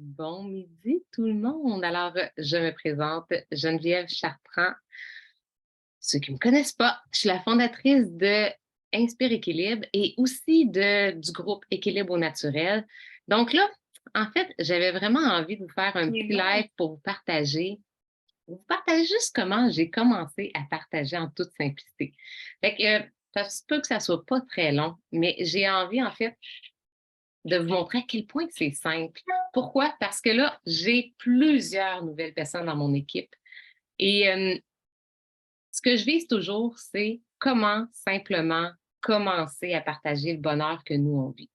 Bon midi tout le monde. Alors, je me présente, Geneviève Chartrand. Ceux qui ne me connaissent pas, je suis la fondatrice de Inspire Équilibre et aussi du groupe Équilibre au naturel. Donc là, en fait, j'avais vraiment envie de vous faire un petit live pour vous partager juste comment j'ai commencé à partager en toute simplicité. Fait que, ça se peut que ça soit pas très long, mais j'ai envie, en fait, de vous montrer à quel point c'est simple. Pourquoi? Parce que là, j'ai plusieurs nouvelles personnes dans mon équipe et ce que je vise toujours, c'est comment simplement commencer à partager le bonheur que nous, on vit.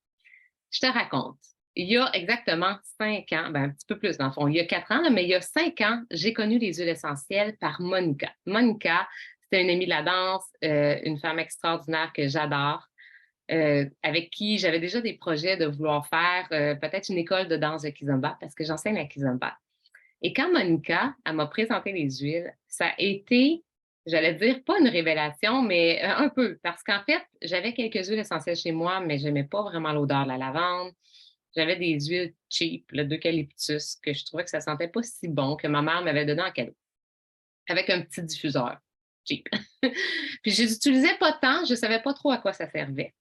Je te raconte. Il y a exactement 5 ans, ben un petit peu plus dans le fond, il y a 4 ans, là, mais il y a 5 ans, j'ai connu les huiles essentielles par Monica. Monica, c'était une amie de la danse, une femme extraordinaire que j'adore, avec qui j'avais déjà des projets de vouloir faire peut-être une école de danse de Kizomba parce que j'enseigne à Kizomba. Et quand Monica, elle m'a présenté les huiles, ça a été, j'allais dire, pas une révélation, mais un peu. Parce qu'en fait, j'avais quelques huiles essentielles chez moi, mais je n'aimais pas vraiment l'odeur de la lavande. J'avais des huiles cheap, d'eucalyptus, que je trouvais que ça sentait pas si bon, que ma mère m'avait donné en cadeau, avec un petit diffuseur cheap. Puis je les utilisais pas tant, je savais pas trop à quoi ça servait.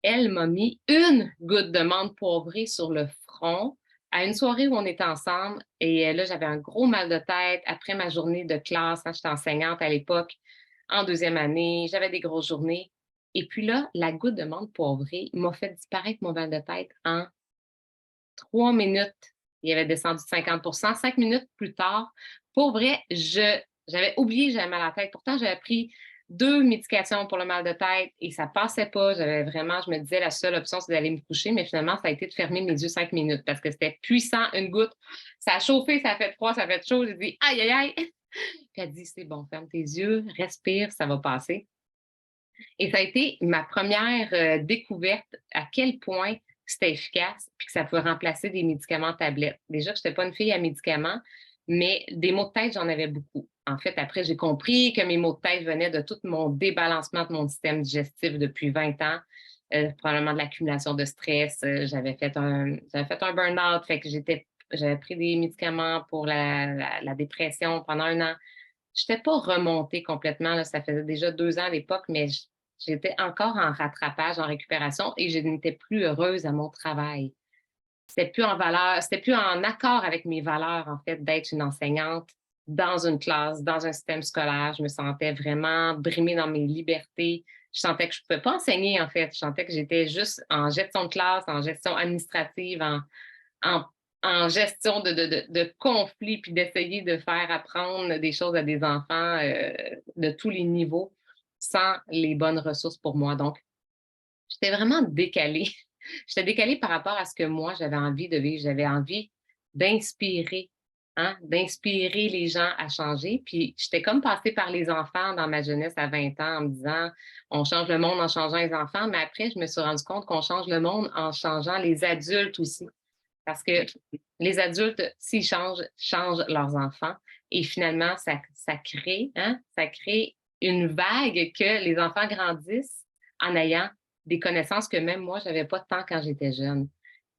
Elle m'a mis une goutte de menthe poivrée sur le front à une soirée où on était ensemble. Et là, j'avais un gros mal de tête après ma journée de classe. Hein, j'étais enseignante à l'époque, en deuxième année. J'avais des grosses journées. Et puis là, la goutte de menthe poivrée m'a fait disparaître mon mal de tête en 3 minutes. Il avait descendu de 50%. 5 minutes plus tard, pour vrai, j'avais oublié que j'avais mal à la tête. Pourtant, j'avais pris 2 médications pour le mal de tête et ça passait pas. J'avais vraiment, je me disais, la seule option, c'est d'aller me coucher, mais finalement, ça a été de fermer mes yeux 5 minutes parce que c'était puissant, une goutte. Ça a chauffé, ça a fait froid, ça a fait chaud. J'ai dit, aïe, aïe, aïe. Puis elle dit, c'est bon, ferme tes yeux, respire, ça va passer. Et ça a été ma première découverte à quel point c'était efficace puis que ça pouvait remplacer des médicaments tablettes. Déjà que je n'étais pas une fille à médicaments, mais des maux de tête, j'en avais beaucoup. En fait, après, j'ai compris que mes maux de tête venaient de tout mon débalancement de mon système digestif depuis 20 ans, probablement de l'accumulation de stress. J'avais fait un burn-out, fait que j'avais pris des médicaments pour la dépression pendant un an. Je n'étais pas remontée complètement, là, ça faisait déjà 2 ans à l'époque, mais j'étais encore en rattrapage, en récupération et je n'étais plus heureuse à mon travail. C'était plus en accord avec mes valeurs, en fait, d'être une enseignante dans une classe, dans un système scolaire. Je me sentais vraiment brimée dans mes libertés. Je sentais que je ne pouvais pas enseigner, en fait. Je sentais que j'étais juste en gestion de classe, en gestion administrative, en, en gestion de conflits, puis d'essayer de faire apprendre des choses à des enfants de tous les niveaux sans les bonnes ressources pour moi. Donc, j'étais vraiment décalée. J'étais décalée par rapport à ce que moi, j'avais envie de vivre. J'avais envie d'inspirer, hein, d'inspirer les gens à changer. Puis, j'étais comme passée par les enfants dans ma jeunesse à 20 ans en me disant, on change le monde en changeant les enfants. Mais après, je me suis rendu compte qu'on change le monde en changeant les adultes aussi. Parce que les adultes, s'ils changent leurs enfants. Et finalement, ça crée, hein, ça crée une vague que les enfants grandissent en ayant des connaissances que même moi, je n'avais pas tant quand j'étais jeune.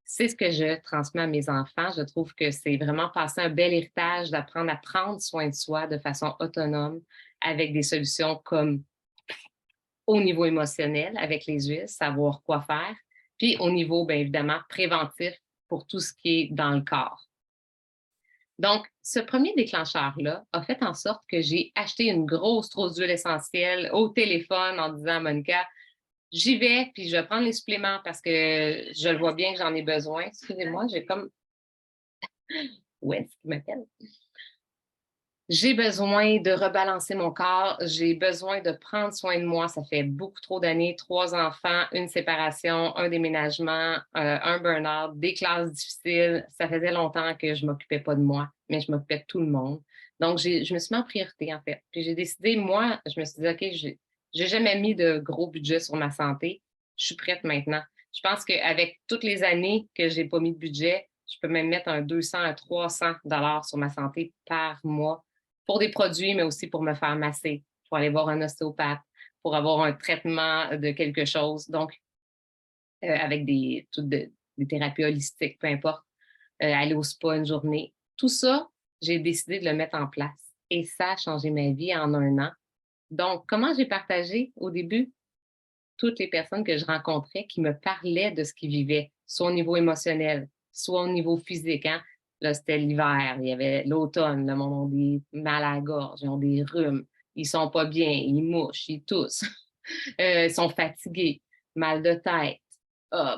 C'est ce que je transmets à mes enfants. Je trouve que c'est vraiment passer un bel héritage d'apprendre à prendre soin de soi de façon autonome avec des solutions comme au niveau émotionnel avec les huiles, savoir quoi faire, puis au niveau, bien évidemment, préventif pour tout ce qui est dans le corps. Donc, ce premier déclencheur-là a fait en sorte que j'ai acheté une grosse trousse d'huile essentielle au téléphone en disant à Monica, j'y vais, puis je vais prendre les suppléments parce que je le vois bien que j'en ai besoin. Excusez-moi, j'ai comme. Où est-ce qu'il m'appelle? J'ai besoin de rebalancer mon corps, j'ai besoin de prendre soin de moi. Ça fait beaucoup trop d'années, 3 enfants, une séparation, un déménagement, un burn-out, des classes difficiles. Ça faisait longtemps que je m'occupais pas de moi, mais je m'occupais de tout le monde. Donc je me suis mis en priorité, en fait. Puis j'ai décidé, moi, je me suis dit: «OK, j'ai jamais mis de gros budget sur ma santé. Je suis prête maintenant». Je pense qu'avec toutes les années que j'ai pas mis de budget, je peux même mettre un 200 à 300 sur ma santé par mois pour des produits, mais aussi pour me faire masser, pour aller voir un ostéopathe, pour avoir un traitement de quelque chose. Donc, avec des thérapies holistiques, peu importe. aller au spa une journée. Tout ça, j'ai décidé de le mettre en place et ça a changé ma vie en 1 an. Donc, comment j'ai partagé au début? Toutes les personnes que je rencontrais qui me parlaient de ce qu'ils vivaient, soit au niveau émotionnel, soit au niveau physique, hein. Là, c'était l'hiver, il y avait l'automne, le monde ont des mal à la gorge, ils ont des rhumes, ils sont pas bien, ils mouchent, ils toussent, ils sont fatigués, mal de tête,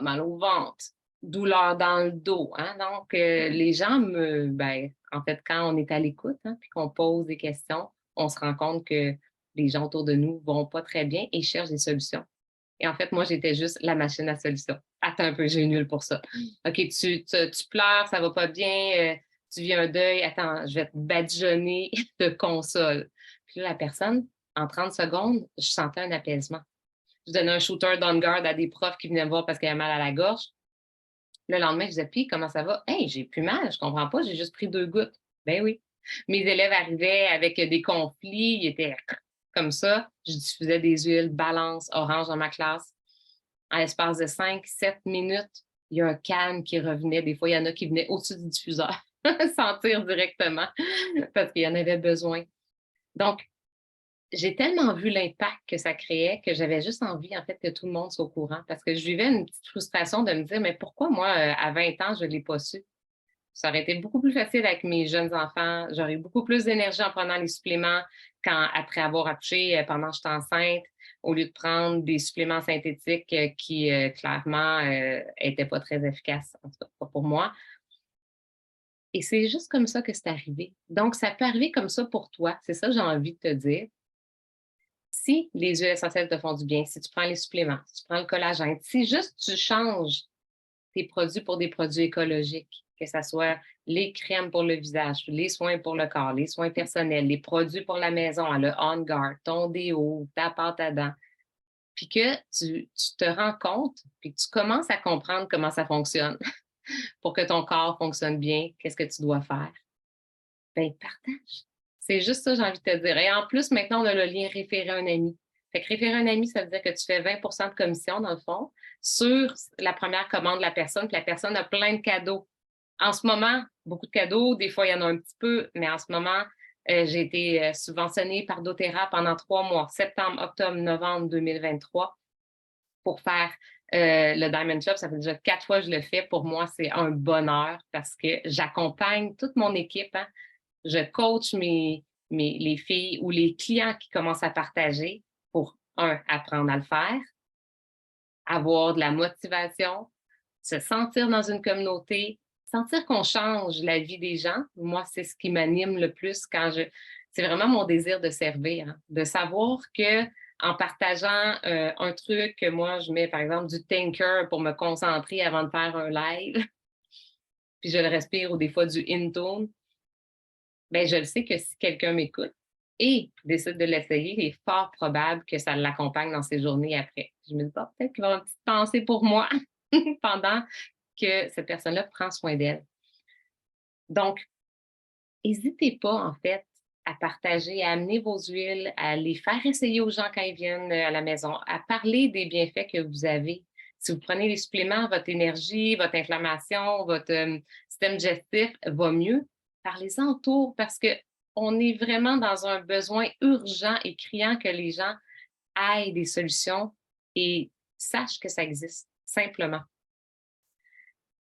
mal au ventre, douleur dans le dos, hein. Donc, les gens en fait, quand on est à l'écoute, hein, puis qu'on pose des questions, on se rend compte que les gens autour de nous vont pas très bien et cherchent des solutions. Et en fait, moi, j'étais juste la machine à solution. Attends un peu, j'ai nul pour ça. OK, tu pleures, ça va pas bien, tu vis un deuil, attends, je vais te badigeonner, te console. Puis là, la personne, en 30 secondes, je sentais un apaisement. Je donnais un shooter d'on guard à des profs qui venaient me voir parce qu'ils avaient mal à la gorge. Le lendemain, je disais, puis comment ça va? Hey, j'ai plus mal, je comprends pas, j'ai juste pris 2 gouttes. Ben oui. Mes élèves arrivaient avec des conflits, ils étaient comme ça. Je diffusais des huiles balance orange dans ma classe. En l'espace de 5, 7 minutes, il y a un calme qui revenait. Des fois, il y en a qui venaient au-dessus du diffuseur, sentir directement, parce qu'il y en avait besoin. Donc, j'ai tellement vu l'impact que ça créait que j'avais juste envie, en fait, que tout le monde soit au courant. Parce que je vivais une petite frustration de me dire, mais pourquoi moi, à 20 ans, je ne l'ai pas su? Ça aurait été beaucoup plus facile avec mes jeunes enfants. J'aurais eu beaucoup plus d'énergie en prenant les suppléments après avoir accouché, pendant que j'étais enceinte, au lieu de prendre des suppléments synthétiques qui, clairement, n'étaient pas très efficaces, en tout cas pas pour moi. Et c'est juste comme ça que c'est arrivé. Donc, ça peut arriver comme ça pour toi. C'est ça que j'ai envie de te dire. Si les huiles essentielles te font du bien, si tu prends les suppléments, si tu prends le collagène, si juste tu changes tes produits pour des produits écologiques, que ce soit les crèmes pour le visage, les soins pour le corps, les soins personnels, les produits pour la maison, hein, le On Guard, ton déo, ta pâte à dents, puis que tu te rends compte, puis que tu commences à comprendre comment ça fonctionne pour que ton corps fonctionne bien, qu'est-ce que tu dois faire? Ben, partage. C'est juste ça, j'ai envie de te dire. Et en plus, maintenant, on a le lien référer un ami. Fait que référer un ami, ça veut dire que tu fais 20 de commission, dans le fond, sur la première commande de la personne, puis la personne a plein de cadeaux. En ce moment, beaucoup de cadeaux, des fois, il y en a un petit peu, mais en ce moment, j'ai été subventionnée par doTERRA pendant 3 mois, septembre, octobre, novembre 2023, pour faire le Diamond Shop. Ça fait déjà 4 fois que je le fais. Pour moi, c'est un bonheur parce que j'accompagne toute mon équipe, hein. Je coach les filles ou les clients qui commencent à partager pour, apprendre à le faire, avoir de la motivation, se sentir dans une communauté, sentir qu'on change la vie des gens. Moi, c'est ce qui m'anime le plus c'est vraiment mon désir de servir, hein, de savoir que en partageant un truc que moi, je mets par exemple du Thinker pour me concentrer avant de faire un live, puis je le respire ou des fois du Intune, ben, je le sais que si quelqu'un m'écoute et décide de l'essayer, il est fort probable que ça l'accompagne dans ses journées après. Je me dis: «Bah, peut-être qu'il va y avoir une petite pensée pour moi pendant que cette personne-là prend soin d'elle». Donc, n'hésitez pas, en fait, à partager, à amener vos huiles, à les faire essayer aux gens quand ils viennent à la maison, à parler des bienfaits que vous avez. Si vous prenez les suppléments, votre énergie, votre inflammation, votre système digestif va mieux. Parlez-en autour parce qu'on est vraiment dans un besoin urgent et criant que les gens aient des solutions et sachent que ça existe, simplement.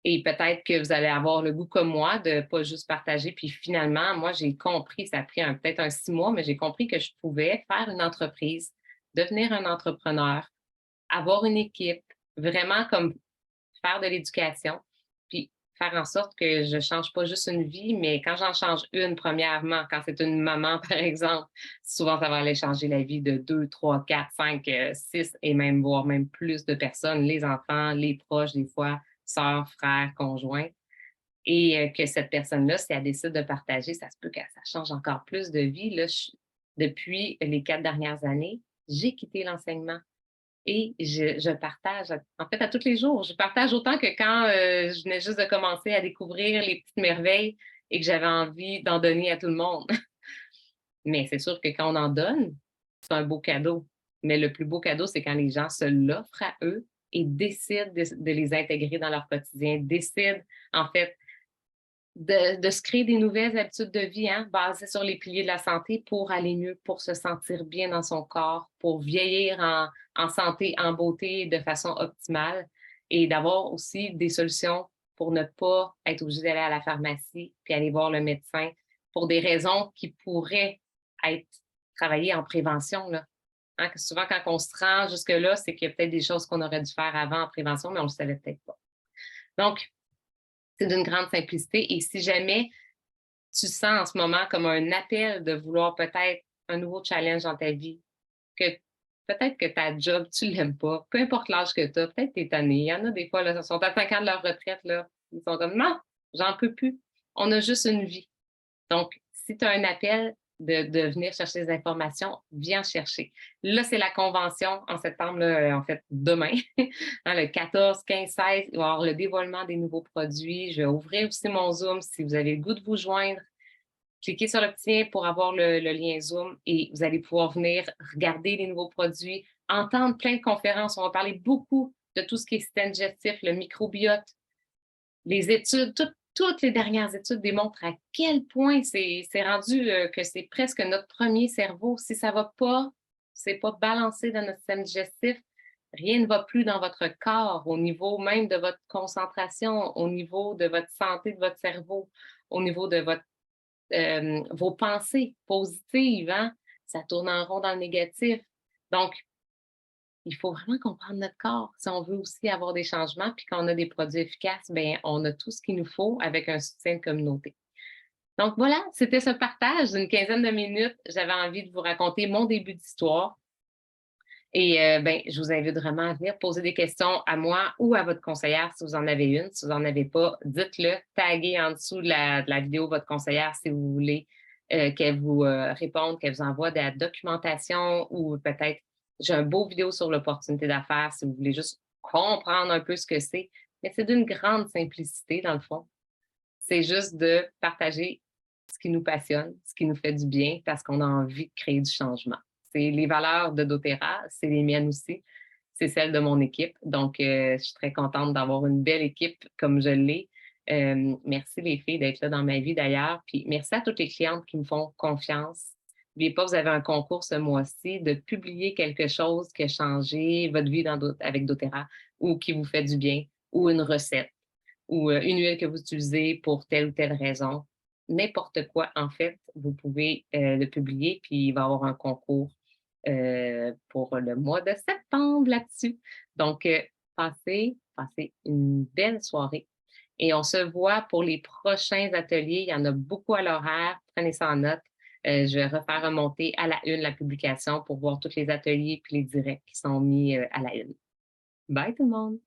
Et peut-être que vous allez avoir le goût comme moi de pas juste partager. Puis finalement, moi, j'ai compris, ça a pris peut-être un 6 mois, mais j'ai compris que je pouvais faire une entreprise, devenir un entrepreneur, avoir une équipe, vraiment comme faire de l'éducation, puis faire en sorte que je change pas juste une vie, mais quand j'en change une, premièrement, quand c'est une maman, par exemple, souvent, ça va aller changer la vie de 2, 3, 4, 5, 6 et même, voire même plus de personnes, les enfants, les proches, des fois, sœurs, frères, conjoints. Et que cette personne-là, si elle décide de partager, ça se peut que ça change encore plus de vie. Là, depuis les 4 dernières années, j'ai quitté l'enseignement et je partage, en fait, à tous les jours. Je partage autant que quand je venais juste de commencer à découvrir les petites merveilles et que j'avais envie d'en donner à tout le monde. Mais c'est sûr que quand on en donne, c'est un beau cadeau. Mais le plus beau cadeau, c'est quand les gens se l'offrent à eux et décident de les intégrer dans leur quotidien, décident, en fait, de se créer des nouvelles habitudes de vie, hein, basées sur les piliers de la santé pour aller mieux, pour se sentir bien dans son corps, pour vieillir en santé, en beauté, de façon optimale et d'avoir aussi des solutions pour ne pas être obligé d'aller à la pharmacie puis aller voir le médecin pour des raisons qui pourraient être travaillées en prévention, là. Hein, que souvent, quand on se rend jusque-là, c'est qu'il y a peut-être des choses qu'on aurait dû faire avant en prévention, mais on ne le savait peut-être pas. Donc, c'est d'une grande simplicité. Et si jamais tu sens en ce moment comme un appel de vouloir peut-être un nouveau challenge dans ta vie, que peut-être que ta job, tu ne l'aimes pas, peu importe l'âge que tu as, peut-être que tu es tanné. Il y en a des fois, là, ils sont à 5 ans de leur retraite, là, ils sont comme non, j'en peux plus. On a juste une vie. Donc, si tu as un appel de venir chercher des informations, viens chercher. Là, c'est la convention en septembre, là, en fait, demain, hein, le 14, 15, 16, il va y avoir le dévoilement des nouveaux produits. Je vais ouvrir aussi mon Zoom si vous avez le goût de vous joindre. Cliquez sur le petit lien pour avoir le lien Zoom et vous allez pouvoir venir regarder les nouveaux produits, entendre plein de conférences. On va parler beaucoup de tout ce qui est système digestif, le microbiote, les études, toutes les dernières études démontrent à quel point c'est rendu que c'est presque notre premier cerveau. Si ça ne va pas, c'est pas balancé dans notre système digestif, rien ne va plus dans votre corps, au niveau même de votre concentration, au niveau de votre santé de votre cerveau, au niveau de vos pensées positives, hein? Ça tourne en rond dans le négatif. Donc, il faut vraiment comprendre notre corps si on veut aussi avoir des changements. Puis quand on a des produits efficaces, bien, on a tout ce qu'il nous faut avec un soutien de communauté. Donc voilà, c'était ce partage d'une quinzaine de minutes. J'avais envie de vous raconter mon début d'histoire. Et ben, je vous invite vraiment à venir poser des questions à moi ou à votre conseillère si vous en avez une. Si vous n'en avez pas, dites-le, taguez en dessous de la vidéo votre conseillère si vous voulez qu'elle vous réponde, qu'elle vous envoie de la documentation ou peut-être j'ai un beau vidéo sur l'opportunité d'affaires si vous voulez juste comprendre un peu ce que c'est. Mais c'est d'une grande simplicité dans le fond. C'est juste de partager ce qui nous passionne, ce qui nous fait du bien parce qu'on a envie de créer du changement. C'est les valeurs de doTERRA, c'est les miennes aussi, c'est celles de mon équipe. Donc, je suis très contente d'avoir une belle équipe comme je l'ai. Merci les filles d'être là dans ma vie d'ailleurs. Puis merci à toutes les clientes qui me font confiance. N'oubliez pas, vous avez un concours ce mois-ci de publier quelque chose qui a changé votre vie avec doTERRA ou qui vous fait du bien ou une recette ou une huile que vous utilisez pour telle ou telle raison. N'importe quoi, en fait, vous pouvez le publier, puis il va y avoir un concours pour le mois de septembre là-dessus. Donc, passez une belle soirée. Et on se voit pour les prochains ateliers. Il y en a beaucoup à l'horaire. Prenez ça en note. Je vais refaire remonter à la une la publication pour voir tous les ateliers et les directs qui sont mis à la une. Bye tout le monde!